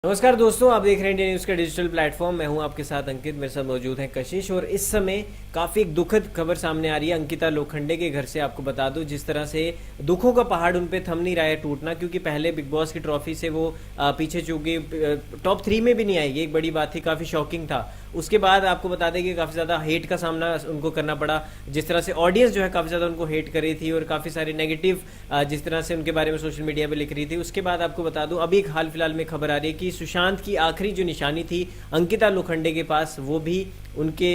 नमस्कार दोस्तों, आप देख रहे हैं इंडिया न्यूज़ का डिजिटल प्लेटफॉर्म। मैं हूं आपके साथ अंकित, मेरे साथ मौजूद हैं कशिश। और इस समय काफ़ी एक दुखद खबर सामने आ रही है अंकिता लोखंडे के घर से। आपको बता दूं, जिस तरह से दुखों का पहाड़ उन पे थम नहीं रहा है टूटना, क्योंकि पहले बिग बॉस की ट्रॉफी से वो पीछे चूके टॉप 3 में भी नहीं आएगी। एक बड़ी बात थी, काफ़ी शॉकिंग था। उसके बाद आपको बता दें कि काफ़ी ज़्यादा हेट का सामना उनको करना पड़ा। जिस तरह से ऑडियंस जो है काफ़ी ज़्यादा उनको हेट कर रही थी और काफ़ी सारे नेगेटिव जिस तरह से उनके बारे में सोशल मीडिया पे लिख रही थी। उसके बाद आपको बता दूं, अभी एक हाल फिलहाल में खबर आ रही है कि सुशांत की आखिरी जो निशानी थी अंकिता लोखंडे के पास, वो भी उनके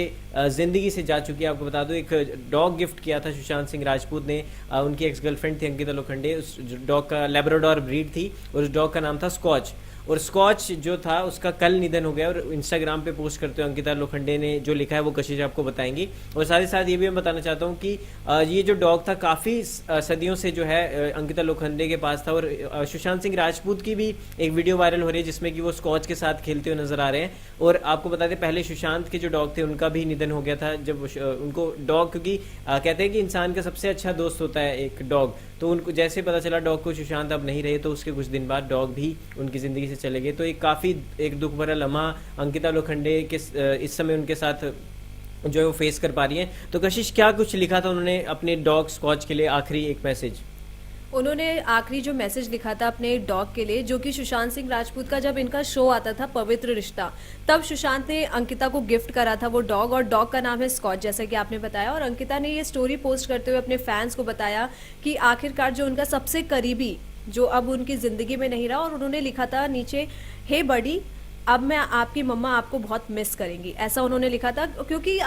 ज़िंदगी से जा चुकी है। आपको बता दूं, एक डॉग गिफ्ट किया था सुशांत सिंह राजपूत ने। उनकी एक्स गर्लफ्रेंड थी अंकिता लोखंडे। उस डॉग का लैब्राडोर ब्रीड थी और उस डॉग का नाम था स्कॉच। और स्कॉच जो था उसका कल निधन हो गया। और इंस्टाग्राम पे पोस्ट करते हुए अंकिता लोखंडे ने जो लिखा है वो कशिश आपको बताएंगी। और साथ ही साथ ये भी मैं बताना चाहता हूँ कि ये जो डॉग था काफ़ी सदियों से जो है अंकिता लोखंडे के पास था। और सुशांत सिंह राजपूत की भी एक वीडियो वायरल हो रही है जिसमें कि वो स्कॉच के साथ खेलते हुए नजर आ रहे हैं। और आपको बता दें, पहले सुशांत के जो डॉग थे उनका भी निधन हो गया था। जब उनको डॉग, क्योंकि कहते हैं कि इंसान का सबसे अच्छा दोस्त होता है एक डॉग, तो उनको जैसे पता चला डॉग को सुशांत अब नहीं रहे, तो उसके कुछ दिन बाद डॉग भी उनकी ज़िंदगी से चले गए। तो एक काफ़ी एक दुख भरा लम्हा अंकिता लोखंडे के इस समय उनके साथ जो है वो फेस कर पा रही हैं। तो कशिश, क्या कुछ लिखा था उन्होंने अपने डॉग स्कॉच के लिए, आखिरी एक मैसेज? उन्होंने आखिरी जो मैसेज लिखा था अपने डॉग के लिए, जो कि सुशांत सिंह राजपूत का जब इनका शो आता था पवित्र रिश्ता, तब सुशांत ने अंकिता को गिफ्ट करा था वो डॉग, और डॉग का नाम है स्कॉच, जैसा कि आपने बताया। और अंकिता ने ये स्टोरी पोस्ट करते हुए अपने फैंस को बताया कि आखिरकार जो उनका सबसे करीबी जो अब उनकी जिंदगी में नहीं रहा। और उन्होंने लिखा था नीचे, हे बडी, अब मैं आपकी मम्मा आपको बहुत मिस करेंगी, ऐसा उन्होंने लिखा था। क्योंकि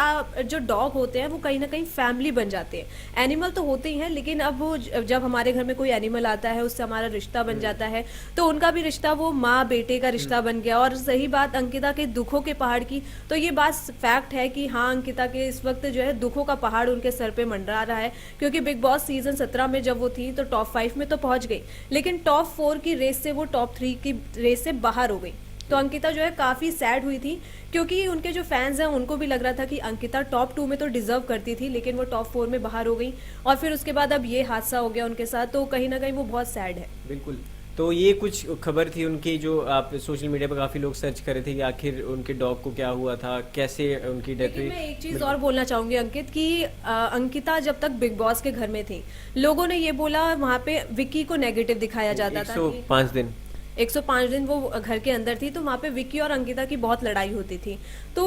जो डॉग होते हैं वो कहीं ना कहीं फैमिली बन जाते हैं। एनिमल तो होते ही हैं, लेकिन अब वो जब हमारे घर में कोई एनिमल आता है उससे हमारा रिश्ता बन जाता है, तो उनका भी रिश्ता वो माँ बेटे का रिश्ता बन गया। और सही बात अंकिता के दुखों के पहाड़ की, तो ये बात फैक्ट है कि हाँ, अंकिता के इस वक्त जो है दुखों का पहाड़ उनके सर पे मंडरा रहा है। क्योंकि बिग बॉस सीजन 17 में जब वो थी तो टॉप 5 में तो पहुंच गई, लेकिन टॉप 4 की रेस से वो टॉप 3 की रेस से बाहर हो गई। तो अंकिता जो है काफी सैड हुई थी, क्योंकि उनके जो फैंस हैं उनको भी लग रहा था कि अंकिता टॉप 2 में तो डिजर्व करती थी, लेकिन वो टॉप 4 में बाहर हो गई। और फिर उसके बाद अब ये हादसा हो गया उनके साथ, तो कहीं ना कहीं वो बहुत सैड है। बिल्कुल। तो ये कुछ खबर थी उनकी, जो आप सोशल मीडिया पर काफ़ी लोग सर्च कर रहे थे कि आखिर उनके डॉग को क्या हुआ था, कैसे उनकी डेथ हुई। मैं एक चीज और बोलना चाहूंगी अंकित, कि अंकिता जब तक बिग बॉस के घर में थी, लोगों ने ये बोला, वहां पे विक्की को नेगेटिव दिखाया जाता था। 105 दिन 105 दिन वो घर के अंदर थी, तो वहाँ पे विक्की और अंकिता की बहुत लड़ाई होती थी। तो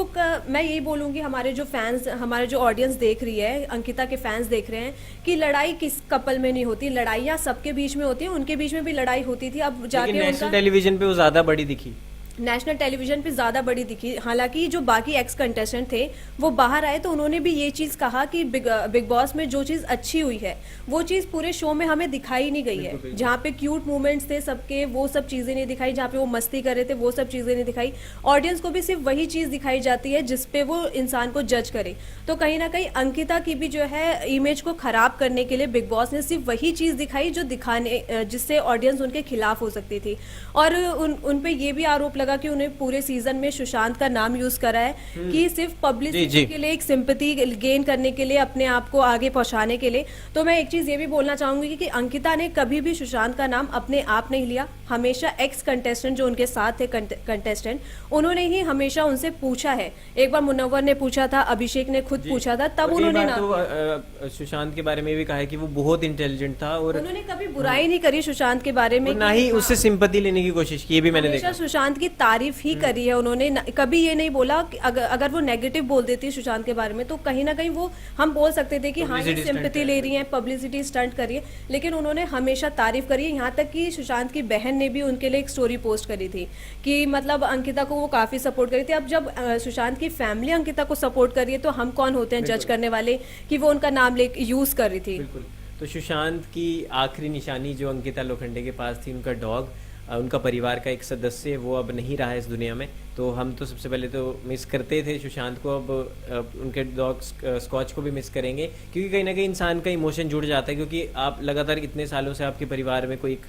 मैं यही बोलूँगी, हमारे जो फैंस, हमारे जो ऑडियंस देख रही है, अंकिता के फैंस देख रहे हैं, कि लड़ाई किस कपल में नहीं होती, लड़ाइयाँ सबके बीच में होती है। उनके बीच में भी लड़ाई होती थी। अब जाके नेशनल टेलीविजन पे वो ज़्यादा बड़ी दिखी। नेशनल टेलीविजन पे ज्यादा बड़ी दिखी। हालांकि जो बाकी एक्स कंटेस्टेंट थे वो बाहर आए, तो उन्होंने भी ये चीज कहा कि बिग बॉस में जो चीज अच्छी हुई है वो चीज पूरे शो में हमें दिखाई नहीं गई है। जहाँ पे क्यूट मोमेंट्स थे सबके, वो सब चीजें नहीं दिखाई। जहाँ पे वो मस्ती कर रहे थे, वो सब चीजें नहीं दिखाई। ऑडियंस को भी सिर्फ वही चीज दिखाई जाती है जिसपे वो इंसान को जज करे। तो कहीं ना कहीं अंकिता की भी जो है इमेज को खराब करने के लिए बिग बॉस ने सिर्फ वही चीज दिखाई जो दिखाने, जिससे ऑडियंस उनके खिलाफ हो सकती थी। और उन पे ये भी आरोप लगा कि उन्हें पूरे सीजन में सुशांत का नाम यूज करा है कि सिर्फ पब्लिसिटी के लिए, एक सिंपैथी गेन करने के लिए, अपने आप को आगे पहुंचाने के लिए। तो मैं एक चीज ये भी बोलना चाहूंगी कि अंकिता ने कभी भी सुशांत का नाम अपने आप नहीं लिया। हमेशा एक्स कंटेस्टेंट जो उनके साथ थे कंटेस्टेंट, उन्होंने ही हमेशा उनसे पूछा है। एक बार मुनव्वर ने पूछा था, अभिषेक ने खुद पूछा था, तब उन्होंने तो सुशांत के बारे में भी कहा है कि वो बहुत इंटेलिजेंट था और उन्होंने कभी बुराई नहीं करी सुशांत के बारे में, ना ही उससे सिंपैथी लेने की कोशिश की। ये भी मैंने देखा, सुशांत की तारीफ ही करी है उन्होंने। कभी ये नहीं बोला कि अगर वो नेगेटिव बोल देती है सुशांत के बारे में, तो कहीं ना कहीं वो हम बोल सकते थे कि हाँ, ये सिंपैथी ले रही है, पब्लिसिटी स्टंट कर रही है। लेकिन उन्होंने हमेशा तारीफ करी है। यहाँ तक कि सुशांत की बहन ने भी उनके लिए एक स्टोरी पोस्ट करी थी कि मतलब अंकिता को वो काफी सपोर्ट करी थी। अब जब सुशांत की फैमिली अंकिता को सपोर्ट कर रही है, तो हम कौन होते हैं जज करने वाले कि वो उनका नाम ले यूज कर रही थी। बिल्कुल। तो सुशांत की आखिरी निशानी जो अंकिता लोखंडे के पास थी, उनका डॉग, उनका परिवार का एक सदस्य, वो अब नहीं रहा है इस दुनिया में। तो हम तो सबसे पहले तो मिस करते थे सुशांत को, अब उनके डॉग स्कॉच को भी मिस करेंगे, क्योंकि कहीं ना कहीं इंसान का इमोशन जुड़ जाता है। क्योंकि आप लगातार इतने सालों से आपके परिवार में कोई एक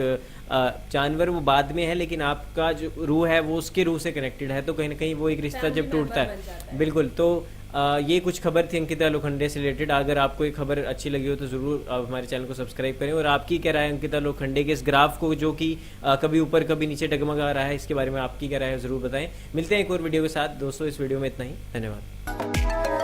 जानवर वो बाद में है, लेकिन आपका जो रूह है वो उसके रूह से कनेक्टेड है। तो कहीं ना कहीं वो एक रिश्ता जब टूटता है, बिल्कुल, तो ये कुछ खबर थी अंकिता लोखंडे से रिलेटेड। अगर आपको ये खबर अच्छी लगी हो तो ज़रूर आप हमारे चैनल को सब्सक्राइब करें। और आपकी क्या राय है अंकिता लोखंडे के इस ग्राफ को जो कि कभी ऊपर कभी नीचे डगमगा रहा है, इसके बारे में आपकी क्या राय है ज़रूर बताएं। मिलते हैं एक और वीडियो के साथ दोस्तों। इस वीडियो में इतना ही, धन्यवाद।